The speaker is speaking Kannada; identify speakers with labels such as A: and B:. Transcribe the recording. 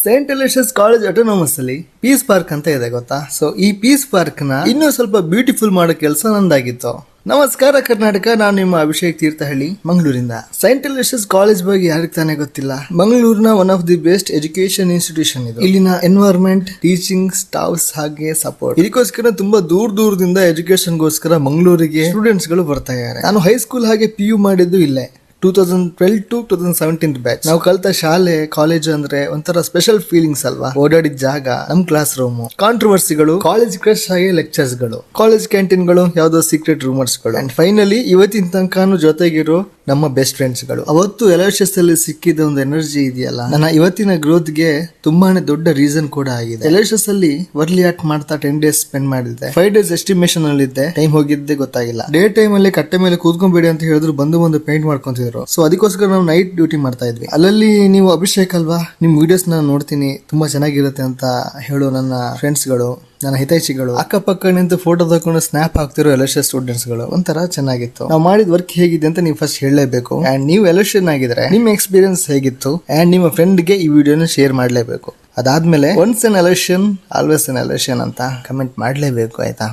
A: ಸೈಂಟ್ ಅಲೋಷಿಯಸ್ ಕಾಲೇಜ್ ಆಟೋನಮಸ್ ಅಲ್ಲಿ ಪೀಸ್ ಪಾರ್ಕ್ ಅಂತ ಇದೆ ಗೊತ್ತಾ. ಸೊ ಈ ಪೀಸ್ ಪಾರ್ಕ್ ನ ಇನ್ನೂ ಸ್ವಲ್ಪ ಬ್ಯೂಟಿಫುಲ್ ಮಾಡೋ ಕೆಲಸ ನಂದಾಗಿತ್ತು. ನಮಸ್ಕಾರ ಕರ್ನಾಟಕ, ನಾನು ನಿಮ್ಮ ಅಭಿಷೇಕ್ ತೀರ್ಥಹಳ್ಳಿ ಮಂಗಳೂರಿಂದ. ಸೈಂಟ್ ಅಲೋಷಿಯಸ್ ಕಾಲೇಜ್ ಬಗ್ಗೆ ಯಾರಿಗೆ ತಾನೇ ಗೊತ್ತಿಲ್ಲ. ಮಂಗಳೂರಿನ one of the best education institution ಇದು. ಇಲ್ಲಿನ ಎನ್ವೈರನ್ಮೆಂಟ್, ಟೀಚಿಂಗ್ ಸ್ಟಾಫ್ಸ್ ಹಾಗೆ ಸಪೋರ್ಟ್, ಇದಕ್ಕೋಸ್ಕರ ತುಂಬಾ ದೂರದಿಂದ ಎಜುಕೇಶನ್ ಗೋಸ್ಕರ ಮಂಗಳೂರಿಗೆ ಸ್ಟೂಡೆಂಟ್ಸ್ ಗಳು ಬರ್ತಾ ಇದ್ದಾರೆ. ನಾನು ಹೈಸ್ಕೂಲ್ ಹಾಗೆ PU ಮಾಡಿದ್ದು ಇಲ್ಲೇ 2012 to 2017 ಬ್ಯಾಚ್. ನಾವು ಕಲಿತ ಶಾಲೆ ಕಾಲೇಜ್ ಅಂದ್ರೆ ಒಂಥರ ಸ್ಪೆಷಲ್ ಫೀಲಿಂಗ್ಸ್ ಅಲ್ವಾ. ಓಡಾಡಿದ ಜಾಗ, ನಮ್ ಕ್ಲಾಸ್ ರೂಮ್, ಕಾಂಟ್ರವರ್ಸಿಗಳು, ಕಾಲೇಜ್ ಕ್ರಶ್ ಹಾಗೆ ಲೆಕ್ಚರ್ಸ್ ಗಳು, ಕಾಲೇಜ್ ಕ್ಯಾಂಟೀನ್ ಗಳು, ಯಾವ್ದೋ ಸೀಕ್ರೆಟ್ ರೂಮರ್ಸ್ ಗಳು, ಅಂಡ್ ಫೈನಲಿ ಇವತ್ತಿನ ತನಕ ಜೊತೆಗಿರೋ ನಮ್ಮ ಬೆಸ್ಟ್ ಫ್ರೆಂಡ್ಸ್ ಗಳು. ಅವತ್ತು ಅಲೋಷಿಯಸ್ ಅಲ್ಲಿ ಸಿಕ್ಕಿದ ಒಂದು ಎನರ್ಜಿ ಇದೆಯಲ್ಲ, ನನ್ನ ಇವತ್ತಿನ ಗ್ರೋತ್ ಗೆ ತುಂಬಾನೇ ದೊಡ್ಡ ರೀಸನ್ ಕೂಡ ಆಗಿದೆ. ಅಲೋಷಿಯಸ್ ಅಲ್ಲಿ ವರ್ಲಿ ಆರ್ಟ್ ಮಾಡ್ತಾ 10 days ಸ್ಪೆಂಡ್ ಮಾಡಿದ್ದೆ. 5 days ಎಸ್ಟಿಮೇಷನ್ ಅಲ್ಲಿ ಇದ್ದೆ. ಟೈಮ್ ಹೋಗಿದ್ದೆ ಗೊತ್ತಾಗಿಲ್ಲ. ಡೇ ಟೈಮ್ ಅಲ್ಲಿ ಕಟ್ಟೆ ಮೇಲೆ ಕೂತ್ಕೊಂಡ್ಬೇಡಿ ಅಂತ ಹೇಳಿದ್ರು ಬಂದು ಪೇಂಟ್ ಮಾಡ್ಕೊಂತಿದ್ರು. ಸೊ ಅದಕ್ಕೋಸ್ಕರ ನಾವು ನೈಟ್ ಡ್ಯೂಟಿ ಮಾಡ್ತಾ ಇದ್ವಿ. ಅಲ್ಲಲ್ಲಿ ನೀವು ಅಭಿಷೇಕ್ ಅಲ್ವಾ, ನಿಮ್ ವಿಡಿಯೋಸ್ ನಾನು ನೋಡ್ತೀನಿ, ತುಂಬಾ ಚೆನ್ನಾಗಿರುತ್ತೆ ಅಂತ ಹೇಳೋ ನನ್ನ ಫ್ರೆಂಡ್ಸ್ ಗಳು, ನನ್ನ ಹಿತೈಷಿಗಳು, ಅಕ್ಕಪಕ್ಕ ನಿಂತು ಫೋಟೋ ತಗೊಂಡು ಸ್ನಾಪ್ ಹಾಕ್ತಿರೋ ಅಲೋಷಿಯಸ್ ಸ್ಟೂಡೆಂಟ್ಸ್ ಗಳು ಒಂಥರ ಚೆನ್ನಾಗಿತ್ತು. ನಾವು ಮಾಡಿದ ವರ್ಕ್ ಹೇಗಿದೆ ಅಂತ ನೀವು ಫಸ್ಟ್ ಹೇಳಲೇಬೇಕು. ಅಂಡ್ ನೀವು ಅಲೋಷಿಯನ್ ಆಗಿದ್ರೆ ನಿಮ್ಮ ಎಕ್ಸ್ಪೀರಿಯನ್ಸ್ ಹೇಗಿತ್ತು ಅಂಡ್ ನಿಮ್ಮ ಫ್ರೆಂಡ್ ಗೆ ಈ ವಿಡಿಯೋನ ಶೇರ್ ಮಾಡಲೇಬೇಕು. ಅದಾದ್ಮೇಲೆ ಒನ್ಸ್ ಎನ್ ಅಲೋಷಿಯನ್ ಆಲ್ವೇಸ್ ಎನ್ ಅಲೋಷಿಯನ್ ಅಂತ ಕಮೆಂಟ್ ಮಾಡಲೇಬೇಕು, ಆಯ್ತಾ.